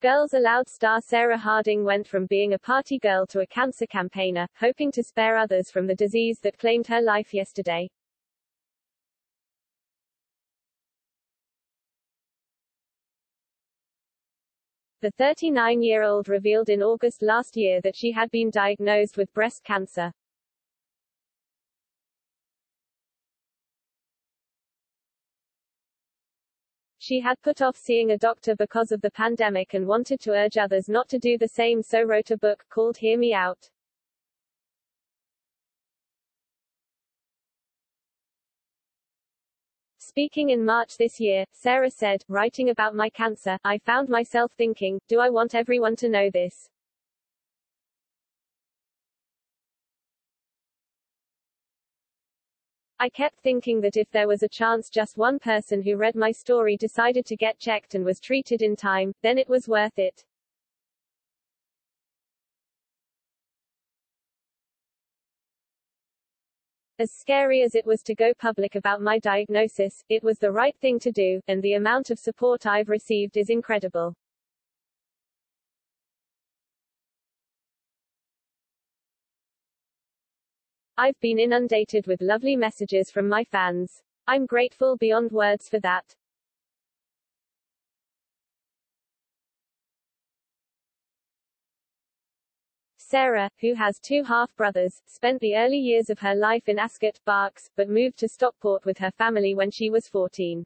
Girls Aloud star Sarah Harding went from being a party girl to a cancer campaigner, hoping to spare others from the disease that claimed her life yesterday. The 39-year-old revealed in August last year that she had been diagnosed with breast cancer. She had put off seeing a doctor because of the pandemic and wanted to urge others not to do the same, so wrote a book called Hear Me Out. Speaking in March this year, Sarah said, "Writing about my cancer, I found myself thinking, do I want everyone to know this? I kept thinking that if there was a chance just one person who read my story decided to get checked and was treated in time, then it was worth it." As scary as it was to go public about my diagnosis, it was the right thing to do, and the amount of support I've received is incredible. I've been inundated with lovely messages from my fans. I'm grateful beyond words for that. Sarah, who has two half-brothers, spent the early years of her life in Ascot, Berks, but moved to Stockport with her family when she was 14.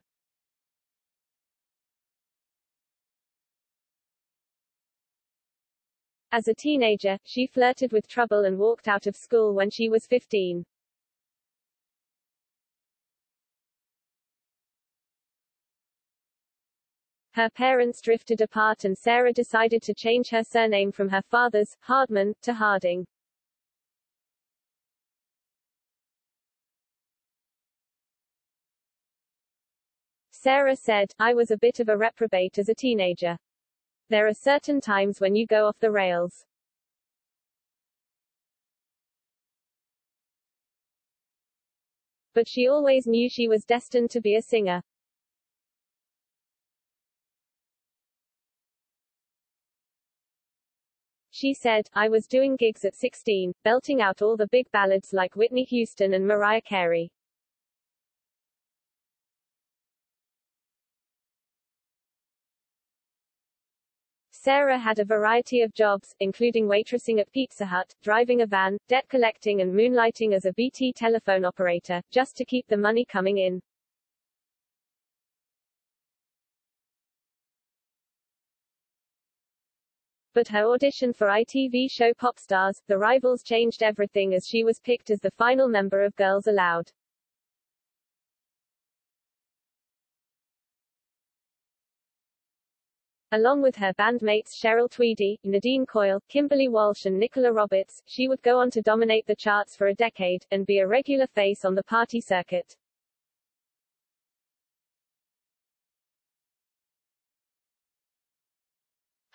As a teenager, she flirted with trouble and walked out of school when she was 15. Her parents drifted apart and Sarah decided to change her surname from her father's, Hardman, to Harding. Sarah said, "I was a bit of a reprobate as a teenager. There are certain times when you go off the rails. But she always knew she was destined to be a singer." She said, "I was doing gigs at 16, belting out all the big ballads like Whitney Houston and Mariah Carey. Sarah had a variety of jobs, including waitressing at Pizza Hut, driving a van, debt collecting and moonlighting as a BT telephone operator, just to keep the money coming in. But her audition for ITV show POPSTAR's, The Rivals changed everything as she was picked as the final member of Girls Aloud. Along with her bandmates Cheryl Tweedy, Nadine Coyle, Kimberly Walsh and Nicola Roberts, she would go on to dominate the charts for a decade, and be a regular face on the party circuit.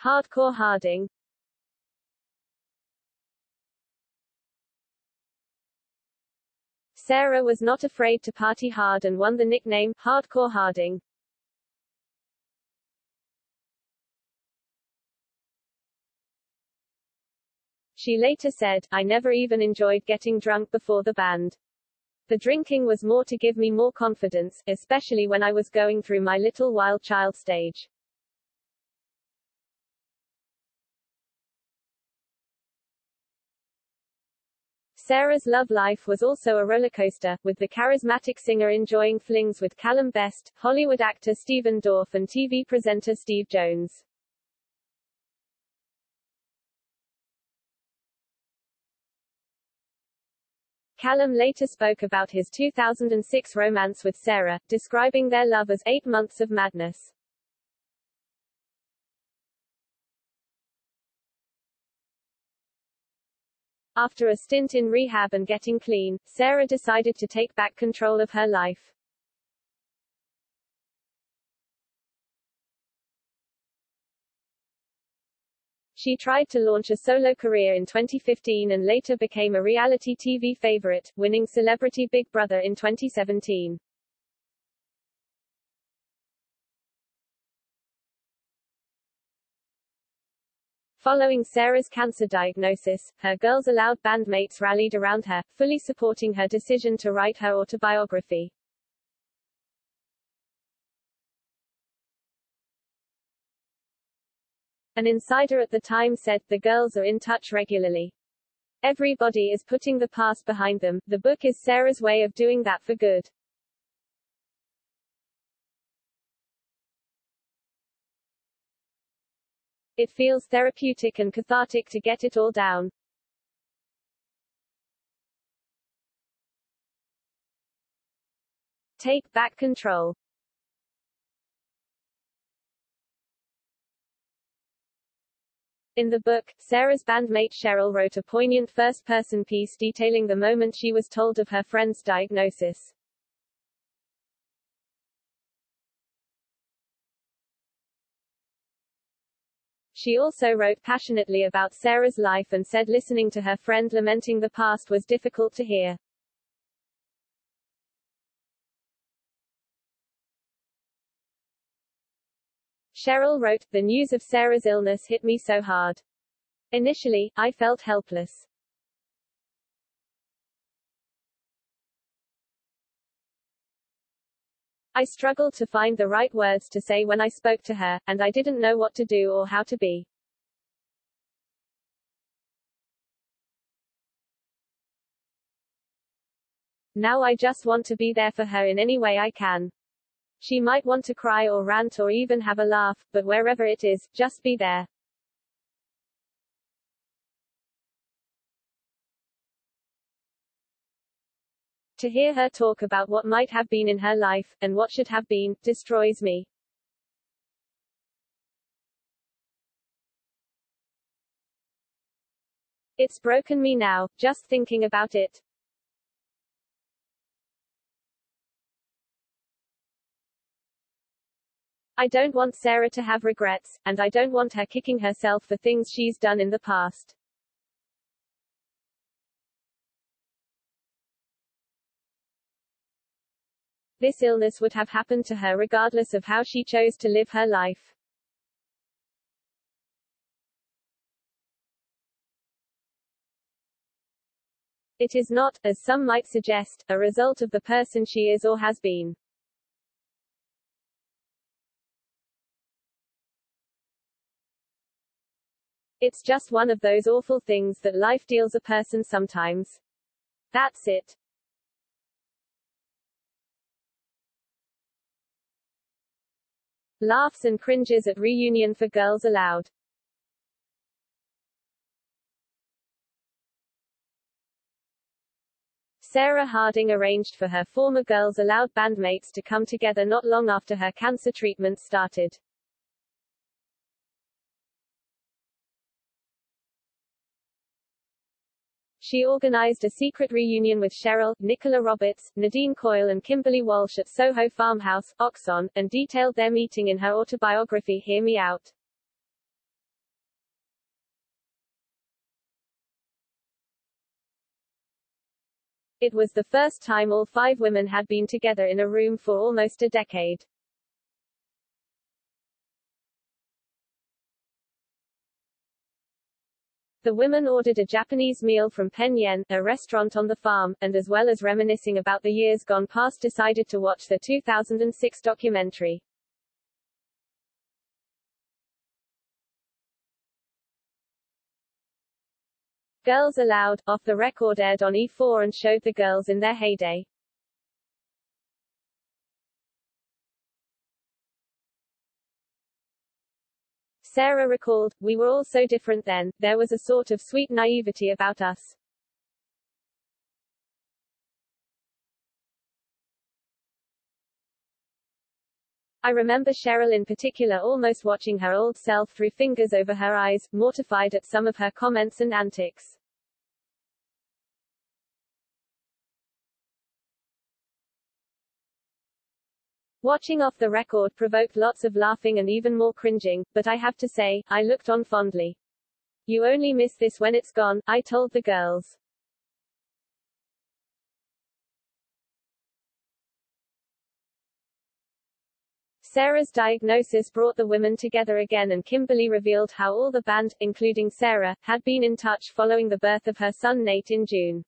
Hardcore Harding. Sarah was not afraid to party hard and won the nickname, Hardcore Harding. She later said, "I never even enjoyed getting drunk before the band. The drinking was more to give me more confidence, especially when I was going through my little wild child stage." Sarah's love life was also a rollercoaster, with the charismatic singer enjoying flings with Callum Best, Hollywood actor Stephen Dorff and TV presenter Steve Jones. Callum later spoke about his 2006 romance with Sarah, describing their love as 8 months of madness. After a stint in rehab and getting clean, Sarah decided to take back control of her life. She tried to launch a solo career in 2015 and later became a reality TV favorite, winning Celebrity Big Brother in 2017. Following Sarah's cancer diagnosis, her Girls Aloud bandmates rallied around her, fully supporting her decision to write her autobiography. An insider at the time said, "The girls are in touch regularly. Everybody is putting the past behind them. The book is Sarah's way of doing that for good." It feels therapeutic and cathartic to get it all down. Take back control. In the book, Sarah's bandmate Cheryl wrote a poignant first-person piece detailing the moment she was told of her friend's diagnosis. She also wrote passionately about Sarah's life and said listening to her friend lamenting the past was difficult to hear. Cheryl wrote, "The news of Sarah's illness hit me so hard. Initially, I felt helpless. I struggled to find the right words to say when I spoke to her, and I didn't know what to do or how to be. Now I just want to be there for her in any way I can. She might want to cry or rant or even have a laugh, but wherever it is, just be there." To hear her talk about what might have been in her life, and what should have been, destroys me. It's broken me now, just thinking about it. I don't want Sarah to have regrets, and I don't want her kicking herself for things she's done in the past. This illness would have happened to her regardless of how she chose to live her life. It is not, as some might suggest, a result of the person she is or has been. It's just one of those awful things that life deals a person sometimes. That's it. Laughs and cringes at reunion for Girls Aloud. Sarah Harding arranged for her former Girls Aloud bandmates to come together not long after her cancer treatment started. She organized a secret reunion with Cheryl, Nicola Roberts, Nadine Coyle and Kimberly Walsh at Soho Farmhouse, Oxon, and detailed their meeting in her autobiography Hear Me Out. It was the first time all 5 women had been together in a room for almost a decade. The women ordered a Japanese meal from Pen Yen, a restaurant on the farm, and as well as reminiscing about the years gone past decided to watch the 2006 documentary. Girls Aloud, off the record aired on E4 and showed the girls in their heyday. Sarah recalled, "We were all so different then, there was a sort of sweet naivety about us. I remember Cheryl in particular almost watching her old self through fingers over her eyes, mortified at some of her comments and antics. Watching off the record provoked lots of laughing and even more cringing, but I have to say, I looked on fondly. You only miss this when it's gone, I told the girls. Sarah's diagnosis brought the women together again, and Kimberly revealed how all the band, including Sarah, had been in touch following the birth of her son Nate in June.